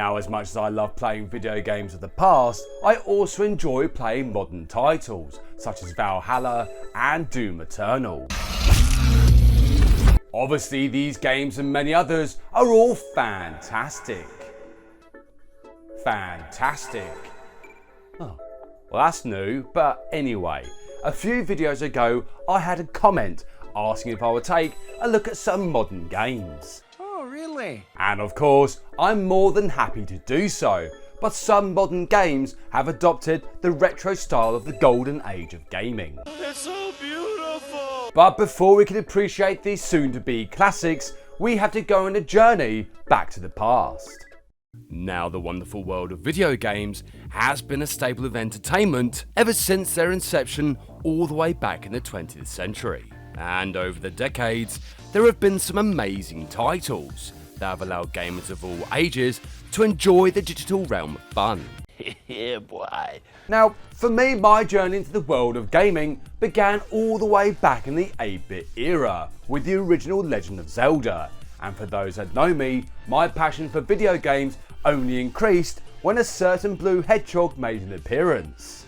Now, as much as I love playing video games of the past, I also enjoy playing modern titles such as Valhalla and Doom Eternal. Obviously, these games and many others are all fantastic. Oh, well, that's new, but anyway, a few videos ago I had a comment asking if I would take a look at some modern games. Oh, really? And of course, I'm more than happy to do so, but some modern games have adopted the retro style of the golden age of gaming. It's so beautiful! But before we can appreciate these soon-to-be classics, we have to go on a journey back to the past. Now, the wonderful world of video games has been a staple of entertainment ever since their inception all the way back in the 20th century. And over the decades, there have been some amazing titles that have allowed gamers of all ages to enjoy the digital realm of fun. Yeah, boy. Now, for me, my journey into the world of gaming began all the way back in the 8-bit era with the original Legend of Zelda. And for those that know me, my passion for video games only increased when a certain blue hedgehog made an appearance.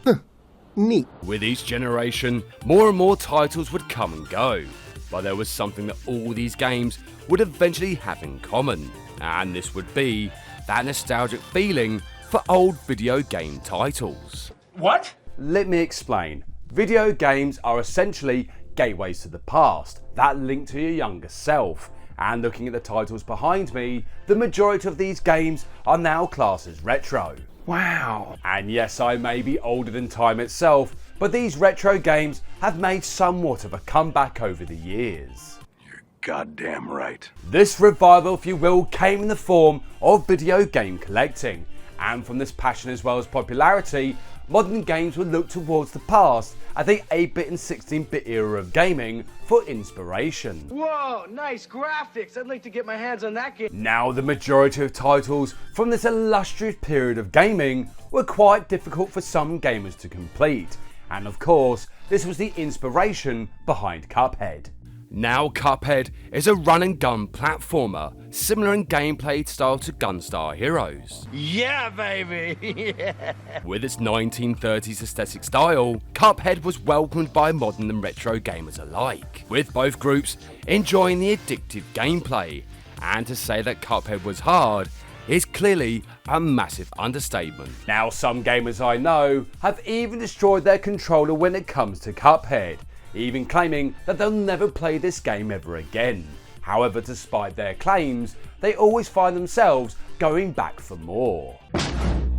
Neat. With each generation, more and more titles would come and go, but there was something that all these games would eventually have in common, and this would be that nostalgic feeling for old video game titles. What? Let me explain. Video games are essentially gateways to the past that link to your younger self. And looking at the titles behind me, the majority of these games are now classed as retro. Wow. And yes, I may be older than time itself, but these retro games have made somewhat of a comeback over the years. You're goddamn right. This revival, if you will, came in the form of video game collecting. And from this passion as well as popularity, modern games would look towards the past at the 8-bit and 16-bit era of gaming for inspiration. Whoa, nice graphics. I'd like to get my hands on that game. Now, the majority of titles from this illustrious period of gaming were quite difficult for some gamers to complete. And of course, this was the inspiration behind Cuphead. Now, Cuphead is a run and gun platformer, similar in gameplay style to Gunstar Heroes. Yeah, baby. Yeah. With its 1930s aesthetic style, Cuphead was welcomed by modern and retro gamers alike, with both groups enjoying the addictive gameplay. And to say that Cuphead was hard is clearly a massive understatement. Now, some gamers I know have even destroyed their controller when it comes to Cuphead, even claiming that they'll never play this game ever again. However, despite their claims, they always find themselves going back for more.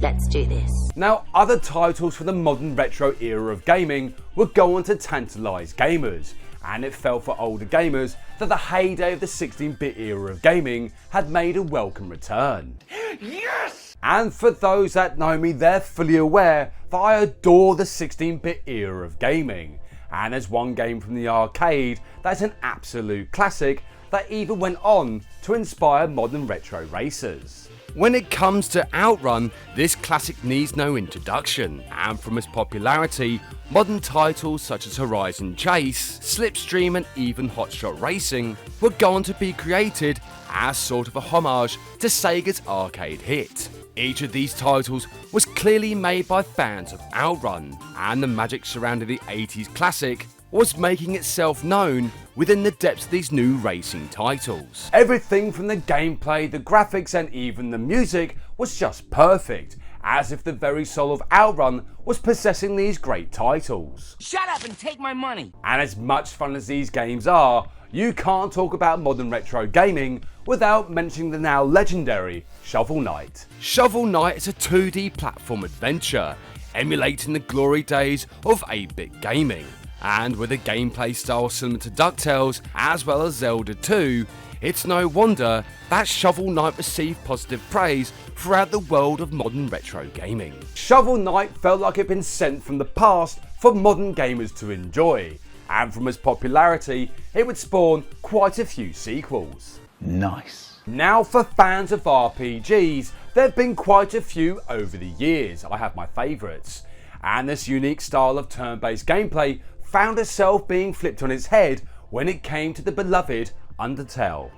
Let's do this. Now, other titles for the modern retro era of gaming would go on to tantalise gamers, and it felt for older gamers that the heyday of the 16-bit era of gaming had made a welcome return. Yes! And for those that know me, they're fully aware that I adore the 16-bit era of gaming. And there's one game from the arcade that's an absolute classic that even went on to inspire modern retro racers. When it comes to Outrun, this classic needs no introduction, and from its popularity, modern titles such as Horizon Chase, Slipstream and even Hot Shot Racing were going to be created as sort of a homage to Sega's arcade hit. Each of these titles was clearly made by fans of Outrun, and the magic surrounding the 80s classic was making itself known within the depths of these new racing titles. Everything from the gameplay, the graphics and even the music was just perfect, as if the very soul of Outrun was possessing these great titles. Shut up and take my money. And as much fun as these games are, you can't talk about modern retro gaming without mentioning the now legendary Shovel Knight. Shovel Knight is a 2D platform adventure, emulating the glory days of 8-bit gaming. And with a gameplay style similar to DuckTales as well as Zelda 2, it's no wonder that Shovel Knight received positive praise throughout the world of modern retro gaming. Shovel Knight felt like it'd been sent from the past for modern gamers to enjoy, and from its popularity, it would spawn quite a few sequels. Nice. Now, for fans of RPGs, there have been quite a few over the years. I have my favourites, and this unique style of turn-based gameplay found itself being flipped on its head when it came to the beloved Undertale.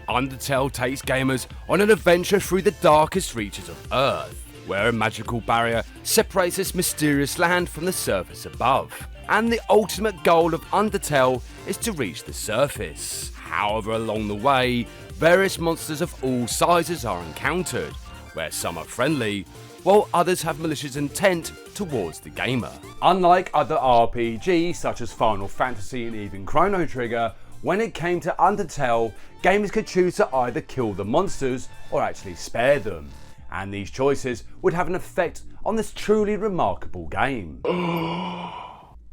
Undertale takes gamers on an adventure through the darkest reaches of Earth, where a magical barrier separates this mysterious land from the surface above. And the ultimate goal of Undertale is to reach the surface. However, along the way, various monsters of all sizes are encountered, where some are friendly, while others have malicious intent towards the gamer. Unlike other RPGs such as Final Fantasy and even Chrono Trigger, when it came to Undertale, gamers could choose to either kill the monsters or actually spare them, and these choices would have an effect on this truly remarkable game.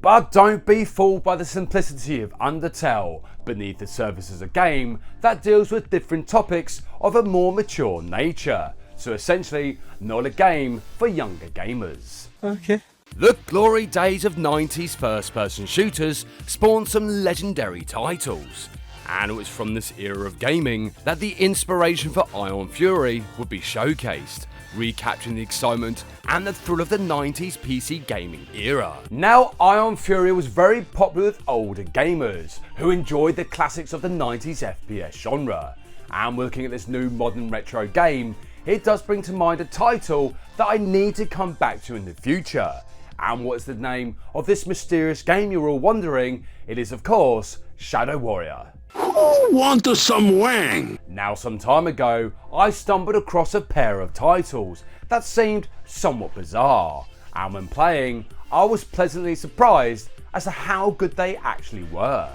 But don't be fooled by the simplicity of Undertale. Beneath the surface is a game that deals with different topics of a more mature nature, so essentially not a game for younger gamers. Okay. The glory days of 90s first-person shooters spawned some legendary titles, and it was from this era of gaming that the inspiration for Ion Fury would be showcased, recapturing the excitement and the thrill of the 90s PC gaming era. Now, Ion Fury was very popular with older gamers who enjoyed the classics of the 90s FPS genre, and looking at this new modern retro game, it does bring to mind a title that I need to come back to in the future. And what is the name of this mysterious game, you're all wondering? It is, of course, Shadow Warrior. Who wants some wang? Now, some time ago, I stumbled across a pair of titles that seemed somewhat bizarre, and when playing, I was pleasantly surprised as to how good they actually were.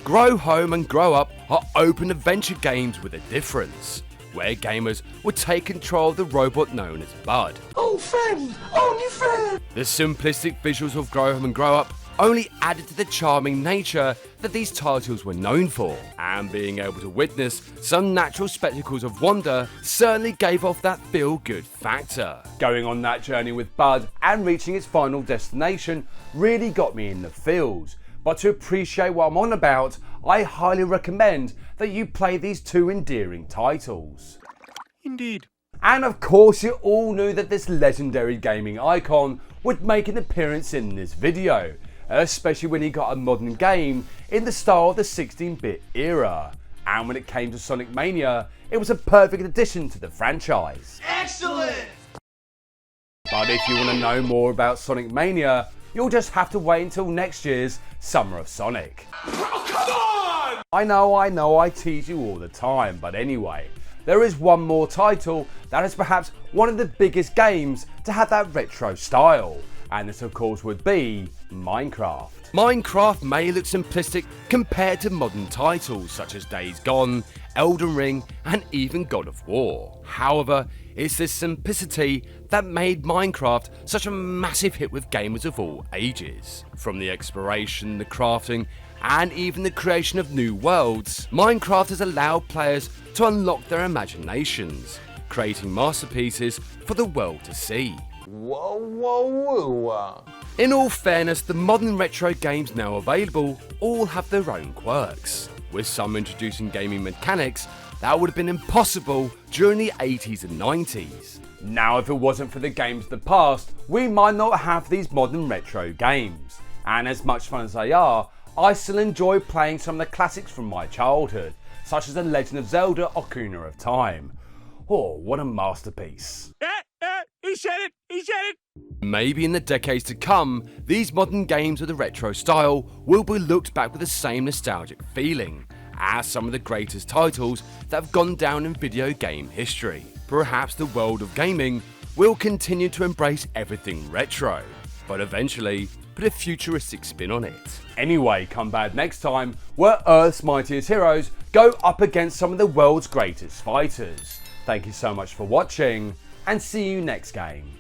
Grow Home and Grow Up are open adventure games with a difference, where gamers would take control of the robot known as Bud. Oh, friend! Only friend! The simplistic visuals of Grow Home and Grow Up only added to the charming nature that these titles were known for, and being able to witness some natural spectacles of wonder certainly gave off that feel-good factor. Going on that journey with Bud and reaching its final destination really got me in the feels, but to appreciate what I'm on about, I highly recommend that you play these two endearing titles. Indeed. And of course, you all knew that this legendary gaming icon would make an appearance in this video, especially when he got a modern game in the style of the 16-bit era. And when it came to Sonic Mania, it was a perfect addition to the franchise. Excellent! But if you want to know more about Sonic Mania, you'll just have to wait until next year's Summer of Sonic. Oh, come on! I know, I tease you all the time, but anyway, there is one more title that is perhaps one of the biggest games to have that retro style, and this of course would be Minecraft. Minecraft may look simplistic compared to modern titles such as Days Gone, Elden Ring, and even God of War. However, it's this simplicity that made Minecraft such a massive hit with gamers of all ages. From the exploration, the crafting, and even the creation of new worlds, Minecraft has allowed players to unlock their imaginations, creating masterpieces for the world to see. Whoa, whoa, whoa. In all fairness, the modern retro games now available all have their own quirks, with some introducing gaming mechanics that would have been impossible during the 80s and 90s. Now, if it wasn't for the games of the past, we might not have these modern retro games. And as much fun as they are, I still enjoy playing some of the classics from my childhood, such as The Legend of Zelda: Ocarina of Time. Oh, what a masterpiece. He said it! He said it! Maybe in the decades to come, these modern games with a retro style will be looked back with the same nostalgic feeling as some of the greatest titles that have gone down in video game history. Perhaps the world of gaming will continue to embrace everything retro, but eventually put a futuristic spin on it. Anyway, come back next time where Earth's mightiest heroes go up against some of the world's greatest fighters. Thank you so much for watching, and see you next game.